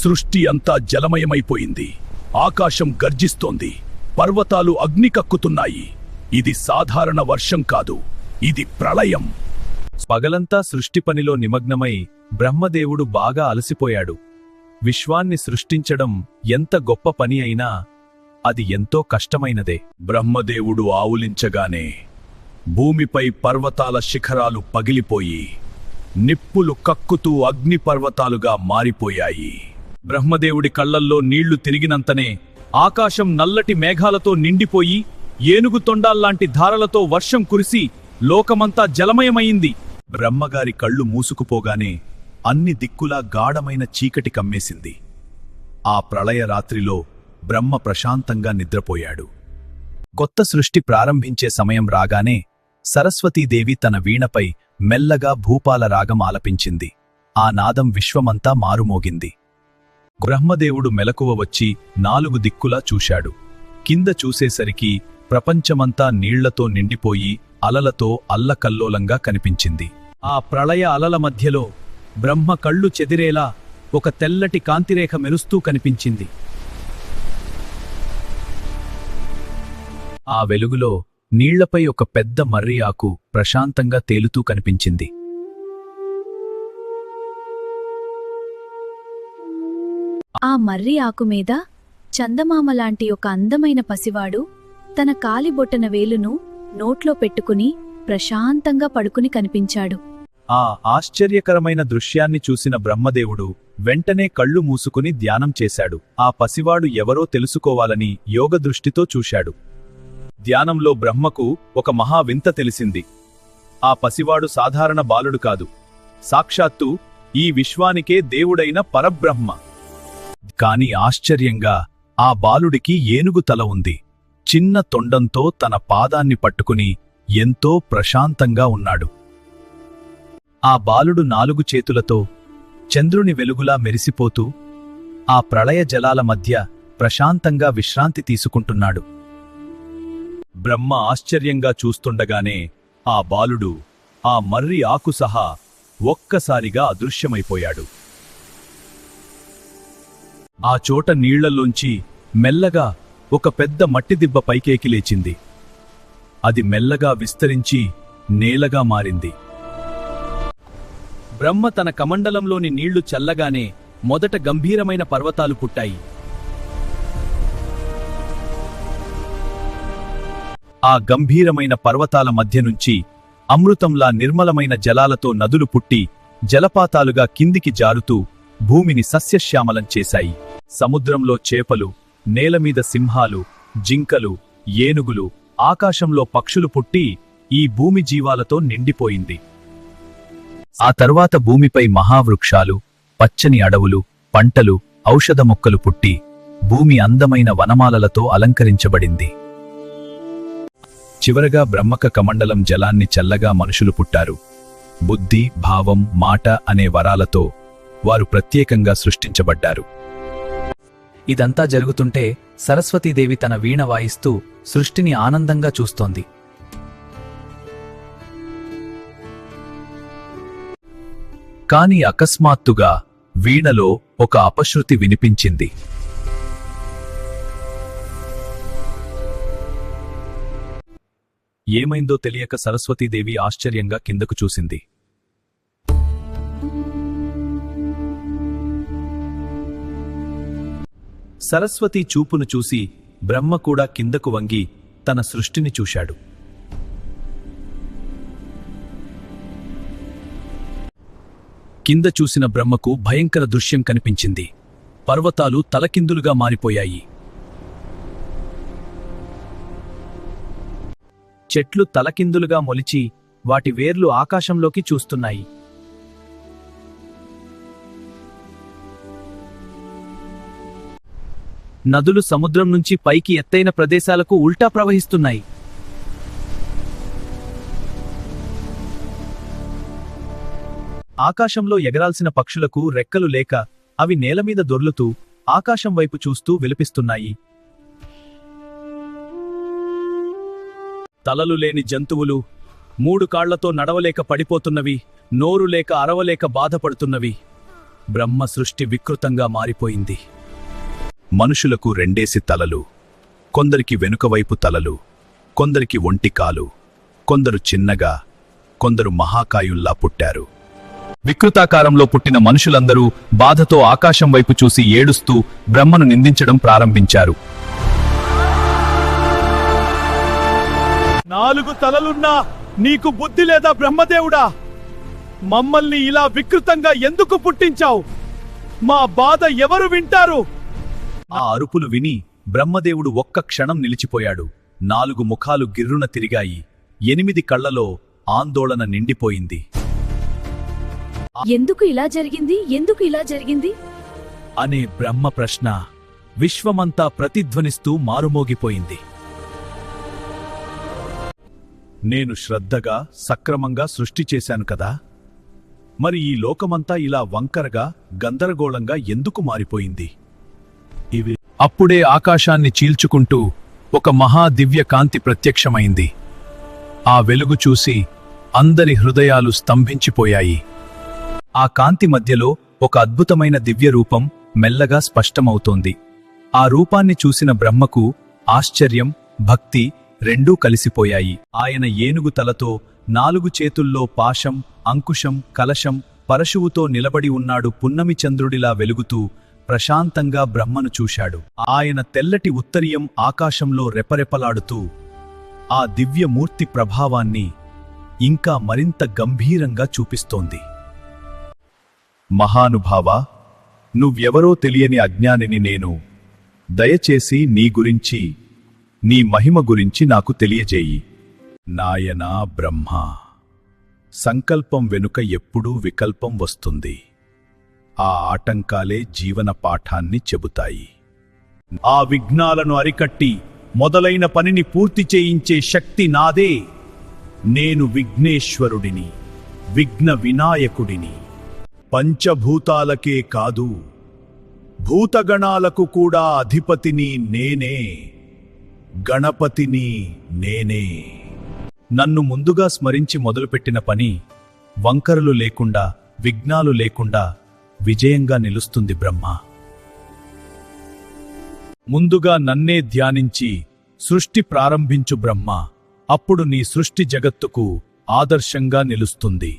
సృష్టి అంతా జలమయమైపోయింది. ఆకాశం గర్జిస్తోంది. పర్వతాలు అగ్ని కక్కుతున్నాయి. ఇది సాధారణ వర్షం కాదు, ఇది ప్రళయం. పగలంతా సృష్టి పనిలో నిమగ్నమై బ్రహ్మదేవుడు బాగా అలసిపోయాడు. విశ్వాన్ని సృష్టించడం ఎంత గొప్ప పని అయినా అది ఎంతో కష్టమైనదే. బ్రహ్మదేవుడు ఆవులించగానే భూమిపై పర్వతాల శిఖరాలు పగిలిపోయి నిప్పులు కక్కుతూ అగ్నిపర్వతాలుగా మారిపోయాయి. బ్రహ్మదేవుడి కళ్లల్లో నీళ్లు తిరిగినంతనే ఆకాశం నల్లటి మేఘాలతో నిండిపోయి ఏనుగు తొండాల్లాంటి ధారలతో వర్షం కురిసి లోకమంతా జలమయమైంది. బ్రహ్మగారి కళ్ళు మూసుకుపోగానే అన్ని దిక్కులా గాఢమైన చీకటి కమ్మేసింది. ఆ ప్రళయ రాత్రిలో బ్రహ్మ ప్రశాంతంగా నిద్రపోయాడు. కొత్త సృష్టి ప్రారంభించే సమయం రాగానే సరస్వతీదేవి తన వీణపై మెల్లగా భూపాల రాగం ఆలపించింది. ఆ నాదం విశ్వమంతా మారుమోగింది. బ్రహ్మదేవుడు మెలకువ వచ్చి 4 దిక్కులా చూశాడు. కింద చూసేసరికి ప్రపంచమంతా నీళ్లతో నిండిపోయి అలలతో అల్లకల్లోలంగా కనిపించింది. ఆ ప్రళయ అలల మధ్యలో బ్రహ్మ కళ్ళు చెదిరేలా ఒక తెల్లటి కాంతిరేఖ మెరుస్తూ కనిపించింది. ఆ వెలుగులో నీళ్లపై ఒక పెద్ద మర్రి ఆకు ప్రశాంతంగా తేలుతూ కనిపించింది. ఆ మర్రి ఆకుమీద చందమామలాంటి ఒక అందమైన పసివాడు తన కాలిబొట్టన వేలును నోట్లో పెట్టుకుని ప్రశాంతంగా పడుకుని కనిపించాడు. ఆ ఆశ్చర్యకరమైన దృశ్యాన్ని చూసిన బ్రహ్మదేవుడు వెంటనే కళ్ళు మూసుకుని ధ్యానం చేశాడు. ఆ పసివాడు ఎవరో తెలుసుకోవాలని యోగదృష్టితో చూశాడు. ధ్యానంలో బ్రహ్మకు ఒక మహా వింత తెలిసింది. ఆ పసివాడు సాధారణ బాలుడు కాదు, సాక్షాత్తు ఈ విశ్వానికే దేవుడైన పరబ్రహ్మ. కాని ఆశ్చర్యంగా ఆ బాలుడికి ఏనుగు తల ఉంది. చిన్న తొండంతో తన పాదాన్ని పట్టుకుని ఎంతో ప్రశాంతంగా ఉన్నాడు. ఆ బాలుడు 4 చేతులతో చంద్రుని వెలుగులా మెరిసిపోతూ ఆ ప్రళయ జలాల మధ్య ప్రశాంతంగా విశ్రాంతి తీసుకుంటున్నాడు. బ్రహ్మ ఆశ్చర్యంగా చూస్తుండగానే ఆ బాలుడు ఆ మర్రి ఆకు సహా ఒక్కసారిగా అదృశ్యమైపోయాడు. ఆ చోట నీళ్లలోంచి మెల్లగా ఒక పెద్ద మట్టిదిబ్బ పైకేకి లేచింది. అది మెల్లగా విస్తరించి నేలగా మారింది. బ్రహ్మ తన కమండలంలోని నీళ్లు చల్లగానే మొదట గంభీరమైన పర్వతాలు పుట్టాయి. ఆ గంభీరమైన పర్వతాల మధ్య నుంచి అమృతంలా నిర్మలమైన జలాలతో నదులు పుట్టి జలపాతాలుగా కిందికి జారుతూ భూమిని సస్యశ్యామలం చేశాయి. సముద్రంలో చేపలు, నేలమీద సింహాలు, జింకలు, ఏనుగులు, ఆకాశంలో పక్షులు పుట్టి ఈ భూమి జీవాలతో నిండిపోయింది. ఆ తర్వాత భూమిపై మహావృక్షాలు, పచ్చని అడవులు, పంటలు, ఔషధ మొక్కలు పుట్టి భూమి అందమైన వనమాలలతో అలంకరించబడింది. చివరగా బ్రహ్మక కమండలం జలాన్ని చల్లగా మనుషులు పుట్టారు. బుద్ధి, భావం, మాట అనే వరాలతో వారు ప్రత్యేకంగా సృష్టించబడ్డారు. ఇదంతా జరుగుతుంటే సరస్వతీదేవి తన వీణ వాయిస్తూ సృష్టిని ఆనందంగా చూస్తోంది. కాని అకస్మాత్తుగా వీణలో ఒక అపశృతి వినిపించింది. ఏమైందో తెలియక సరస్వతీదేవి ఆశ్చర్యంగా కిందకు చూసింది. సరస్వతి చూపును చూసి బ్రహ్మ కూడా కిందకు వంగి తన సృష్టిని చూశాడు. కింద చూసిన బ్రహ్మకు భయంకర దృశ్యం కనిపించింది. పర్వతాలు తలకిందులుగా మారిపోయాయి. చెట్లు తలకిందులుగా మొలిచి వాటి వేర్లు ఆకాశంలోకి చూస్తున్నాయి. నదులు సముద్రం నుంచి పైకి ఎత్తైన ప్రదేశాలకు ఉల్టా ప్రవహిస్తున్నాయి. ఆకాశంలో ఎగరాల్సిన పక్షులకు రెక్కలు లేక అవి నేలమీద దొర్లుతూ ఆకాశం వైపు చూస్తూ విలపిస్తున్నాయి. తలలు లేని జంతువులు 3 కాళ్లతో నడవలేక పడిపోతున్నవి, నోరు లేక అరవలేక బాధపడుతున్నవి. బ్రహ్మ సృష్టి వికృతంగా మారిపోయింది. మనుషులకు రెండేసి తలలు, కొందరికి వెనుకవైపు తలలు, కొందరికి ఒంటికాలు, కొందరు చిన్నగా, కొందరు మహాకాయుల్లా పుట్టారు. వికృతాకారంలో పుట్టిన మనుషులందరూ బాధతో ఆకాశం వైపు చూసి ఏడుస్తూ బ్రహ్మను నిందించడం ప్రారంభించారు. 4 తలలున్నా నీకు బుద్ధి లేదా బ్రహ్మదేవుడా? మమ్మల్ని ఇలా వికృతంగా ఎందుకు పుట్టించావు? మా బాధ ఎవరు వింటారు? ఆ అరుపులు విని బ్రహ్మదేవుడు ఒక్క క్షణం నిలిచిపోయాడు. 4 ముఖాలు గిర్రున తిరిగాయి. 8 కళ్లలో ఆందోళన నిండిపోయింది. ఎందుకు ఇలా జరిగింది? ఎందుకు ఇలా జరిగింది? అనే బ్రహ్మ ప్రశ్న విశ్వమంతా ప్రతిధ్వనిస్తూ మారుమోగిపోయింది. నేను శ్రద్ధగా, సక్రమంగా సృష్టి చేశాను కదా, మరి ఈ లోకమంతా ఇలా వంకరగా, గందరగోళంగా ఎందుకు మారిపోయింది? అప్పుడే ఆకాశాన్ని చీల్చుకుంటూ ఒక మహాదివ్య కాంతి ప్రత్యక్షమైంది. ఆ వెలుగు చూసి అందరి హృదయాలు స్తంభించిపోయాయి. ఆ కాంతి మధ్యలో ఒక అద్భుతమైన దివ్య రూపం మెల్లగా స్పష్టమవుతోంది. ఆ రూపాన్ని చూసిన బ్రహ్మకు ఆశ్చర్యం, భక్తి రెండూ కలిసిపోయాయి. ఆయన ఏనుగు తలతో, 4 చేతుల్లో పాశం, అంకుశం, కలశం, పరశువుతో నిలబడి ఉన్నాడు. పున్నమి చంద్రుడిలా వెలుగుతూ ప్రశాంతంగా బ్రహ్మను చూశాడు. ఆయన తెల్లటి ఉత్తరీయం ఆకాశంలో రెపరెపలాడుతూ ఆ దివ్యమూర్తి ప్రభావాన్ని ఇంకా మరింత గంభీరంగా చూపిస్తోంది. మహానుభావా, నువ్వెవరో తెలియని అజ్ఞానిని నేను. దయచేసి నీ గురించి, నీ మహిమ గురించి నాకు తెలియజేయి. నాయనా బ్రహ్మ, సంకల్పం వెనుక ఎప్పుడూ వికల్పం వస్తుంది. ఆ ఆటంకాలే జీవన పాఠాన్ని చెబుతాయి. ఆ విఘ్నాలను అరికట్టి మొదలైన పనిని పూర్తి చేయించే శక్తి నాదే. నేను విఘ్నేశ్వరుడిని, విఘ్న వినాయకుడిని. పంచభూతాలకే కాదు, భూతగణాలకు కూడా అధిపతిని నేనే, గణపతిని నేనే. నన్ను ముందుగా స్మరించి మొదలుపెట్టిన పని వంకరలు లేకుండా, విఘ్నాలు లేకుండా విజయంగా నిలుస్తుంది బ్రహ్మ. ముందుగా నన్నే ధ్యానించి సృష్టి ప్రారంభించు బ్రహ్మ. అప్పుడు నీ సృష్టి జగత్తుకు ఆదర్శంగా నిలుస్తుంది.